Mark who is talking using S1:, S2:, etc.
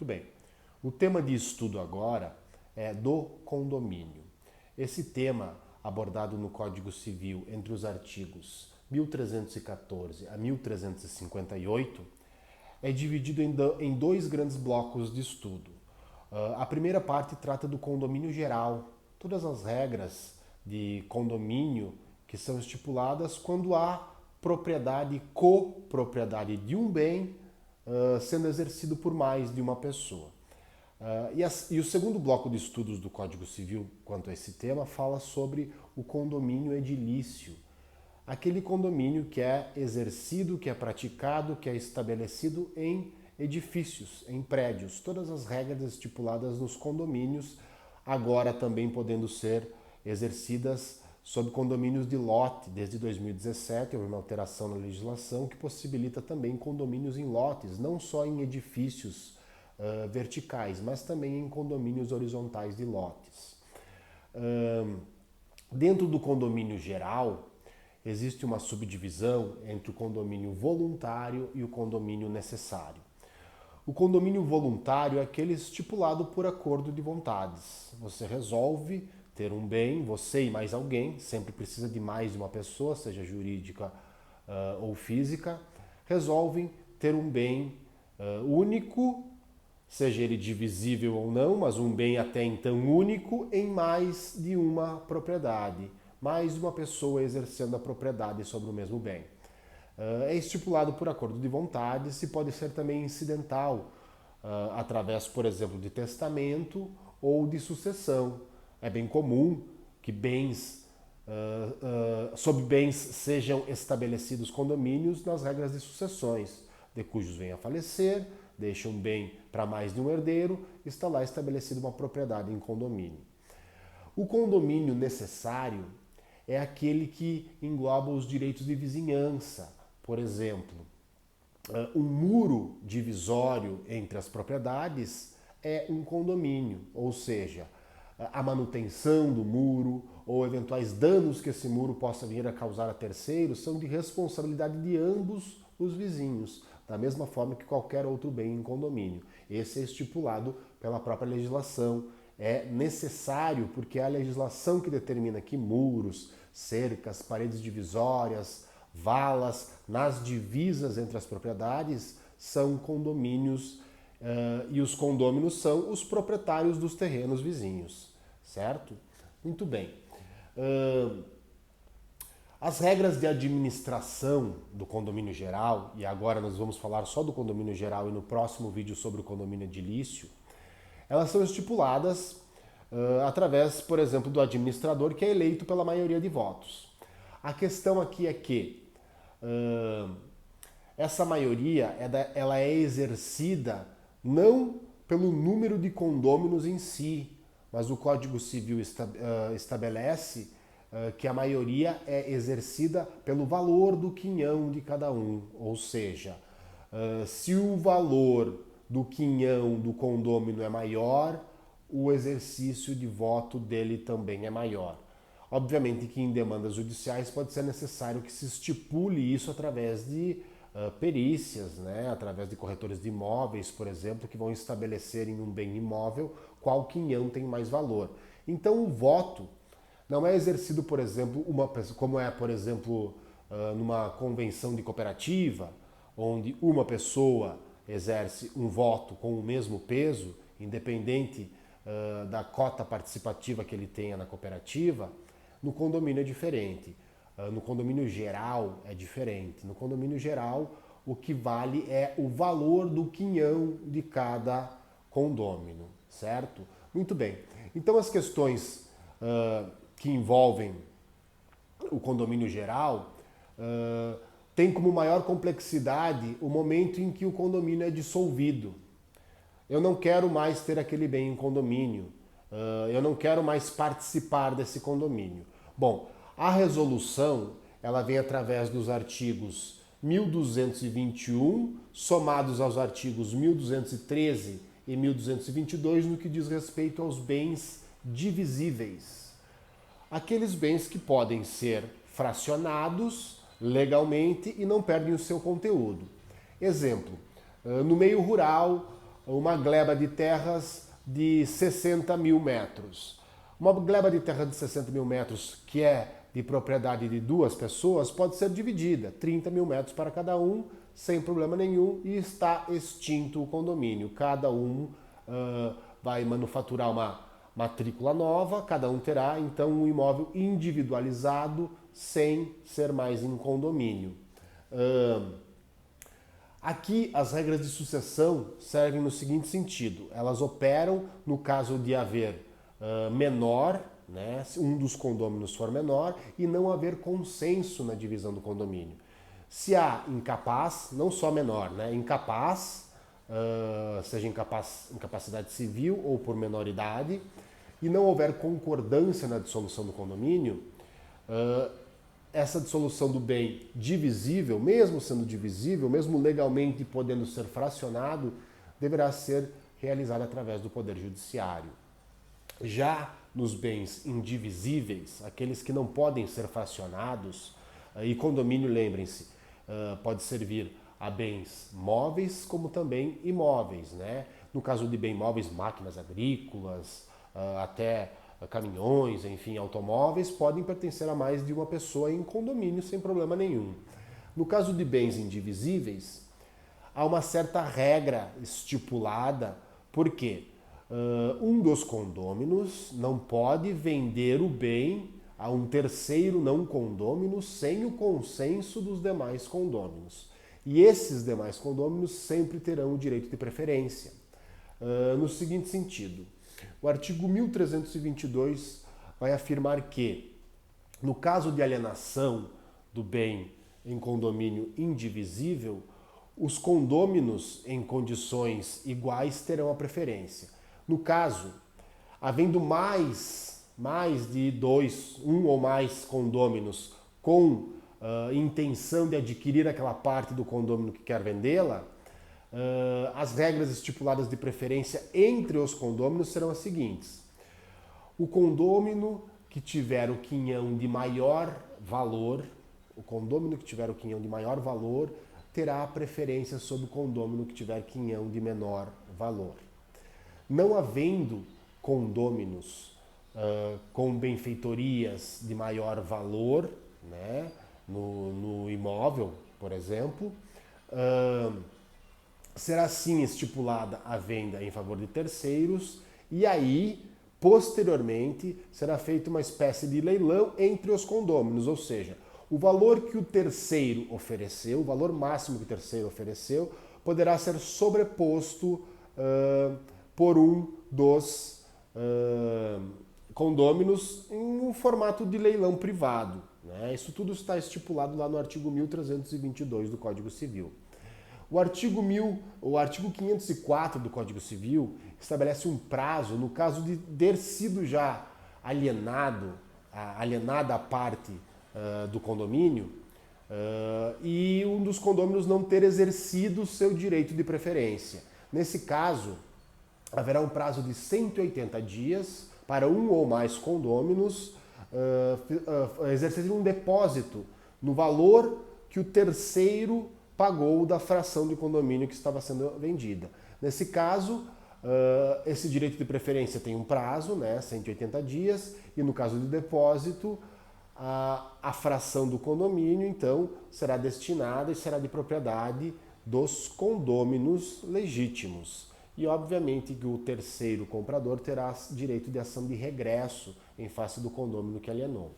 S1: Muito bem. O tema de estudo agora é do condomínio. Esse tema, abordado no Código Civil entre os artigos 1314 a 1358, é dividido em dois grandes blocos de estudo. A primeira parte trata do condomínio geral, todas as regras de condomínio que são estipuladas quando há propriedade e copropriedade de um bem sendo exercido por mais de uma pessoa. E o segundo bloco de estudos do Código Civil quanto a esse tema fala sobre o condomínio edilício, aquele condomínio que é exercido, que é praticado, que é estabelecido em edifícios, em prédios. Todas as regras estipuladas nos condomínios, agora também podendo ser exercidas sob condomínios de lote. Desde 2017 houve uma alteração na legislação que possibilita também condomínios em lotes, não só em edifícios verticais, mas também em condomínios horizontais de lotes. Dentro do condomínio geral, existe uma subdivisão entre o condomínio voluntário e o condomínio necessário. O condomínio voluntário é aquele estipulado por acordo de vontades. Você resolve ter um bem, você e mais alguém, sempre precisa de mais de uma pessoa, seja jurídica ou física, resolvem ter um bem único, seja ele divisível ou não, mas um bem até então único em mais de uma propriedade, mais de uma pessoa exercendo a propriedade sobre o mesmo bem. É estipulado por acordo de vontades e pode ser também incidental, através, por exemplo, de testamento ou de sucessão. É bem comum que sob bens sejam estabelecidos condomínios nas regras de sucessões, de cujos venha a falecer, deixa um bem para mais de um herdeiro, está lá estabelecida uma propriedade em condomínio. O condomínio necessário é aquele que engloba os direitos de vizinhança. Por exemplo, um muro divisório entre as propriedades é um condomínio, ou seja, a manutenção do muro ou eventuais danos que esse muro possa vir a causar a terceiros são de responsabilidade de ambos os vizinhos, da mesma forma que qualquer outro bem em condomínio. Esse é estipulado pela própria legislação. É necessário porque é a legislação que determina que muros, cercas, paredes divisórias, valas, nas divisas entre as propriedades são condomínios e os condôminos são os proprietários dos terrenos vizinhos, certo? Muito bem. As regras de administração do condomínio geral, e agora nós vamos falar só do condomínio geral e no próximo vídeo sobre o condomínio edilício, elas são estipuladas através, por exemplo, do administrador que é eleito pela maioria de votos. A questão aqui é que essa maioria ela é exercida não pelo número de condôminos em si, mas o Código Civil estabelece que a maioria é exercida pelo valor do quinhão de cada um, ou seja, se o valor do quinhão do condômino é maior, o exercício de voto dele também é maior. Obviamente que em demandas judiciais pode ser necessário que se estipule isso através de perícias, né? Através de corretores de imóveis, por exemplo, que vão estabelecer em um bem imóvel qual quinhão tem mais valor. Então o voto não é exercido, por exemplo, como é, por exemplo, numa convenção de cooperativa, onde uma pessoa exerce um voto com o mesmo peso, independente da cota participativa que ele tenha na cooperativa. No condomínio é diferente. No condomínio geral é diferente. No condomínio geral, o que vale é o valor do quinhão de cada condômino, certo? Muito bem. Então as questões que envolvem o condomínio geral têm como maior complexidade o momento em que o condomínio é dissolvido. Eu não quero mais ter aquele bem em condomínio. Eu não quero mais participar desse condomínio. Bom, a resolução ela vem através dos artigos 1221, somados aos artigos 1213 e 1222, no que diz respeito aos bens divisíveis. Aqueles bens que podem ser fracionados legalmente e não perdem o seu conteúdo. Exemplo, no meio rural, uma gleba de terras de 60 mil metros. Uma gleba de terra de 60 mil metros, que é de propriedade de duas pessoas, pode ser dividida, 30 mil metros para cada um, sem problema nenhum, e está extinto o condomínio. Cada um vai manufaturar uma matrícula nova, cada um terá então um imóvel individualizado sem ser mais em condomínio. Aqui as regras de sucessão servem no seguinte sentido: elas operam no caso de haver menor, né, se um dos condôminos for menor, e não haver consenso na divisão do condomínio. Se há incapaz, não só menor, né, incapaz, seja incapacidade civil ou por menoridade, e não houver concordância na dissolução do condomínio, essa dissolução do bem divisível, mesmo sendo divisível, mesmo legalmente podendo ser fracionado, deverá ser realizada através do Poder Judiciário. Já nos bens indivisíveis, aqueles que não podem ser fracionados, e condomínio, lembrem-se, pode servir a bens móveis como também imóveis, né? No caso de bens móveis, máquinas agrícolas, até caminhões, enfim, automóveis, podem pertencer a mais de uma pessoa em condomínio sem problema nenhum. No caso de bens indivisíveis, há uma certa regra estipulada, porque um dos condôminos não pode vender o bem a um terceiro não condômino sem o consenso dos demais condôminos. E esses demais condôminos sempre terão o direito de preferência. No seguinte sentido: o artigo 1322 vai afirmar que, no caso de alienação do bem em condomínio indivisível, os condôminos em condições iguais terão a preferência. No caso, havendo mais de um ou mais condôminos com intenção de adquirir aquela parte do condômino que quer vendê-la, as regras estipuladas de preferência entre os condôminos serão as seguintes: o condômino que tiver o quinhão de maior valor, terá a preferência sobre o condômino que tiver quinhão de menor valor. Não havendo condôminos com benfeitorias de maior valor, né, no imóvel, por exemplo, será sim estipulada a venda em favor de terceiros, e aí, posteriormente, será feita uma espécie de leilão entre os condôminos, ou seja, o valor que o terceiro ofereceu, o valor máximo que o terceiro ofereceu, poderá ser sobreposto por um dos condôminos em um formato de leilão privado, né? Isso tudo está estipulado lá no artigo 1322 do Código Civil. O artigo 504 do Código Civil estabelece um prazo no caso de ter sido já alienada a parte do condomínio e um dos condôminos não ter exercido o seu direito de preferência. Nesse caso, haverá um prazo de 180 dias para um ou mais condôminos exercerem um depósito no valor que o terceiro pagou da fração de condomínio que estava sendo vendida. Nesse caso, esse direito de preferência tem um prazo, né, 180 dias, e no caso de depósito, a fração do condomínio, então, será destinada e será de propriedade dos condôminos legítimos. E, obviamente, que o terceiro comprador terá direito de ação de regresso em face do condômino que alienou.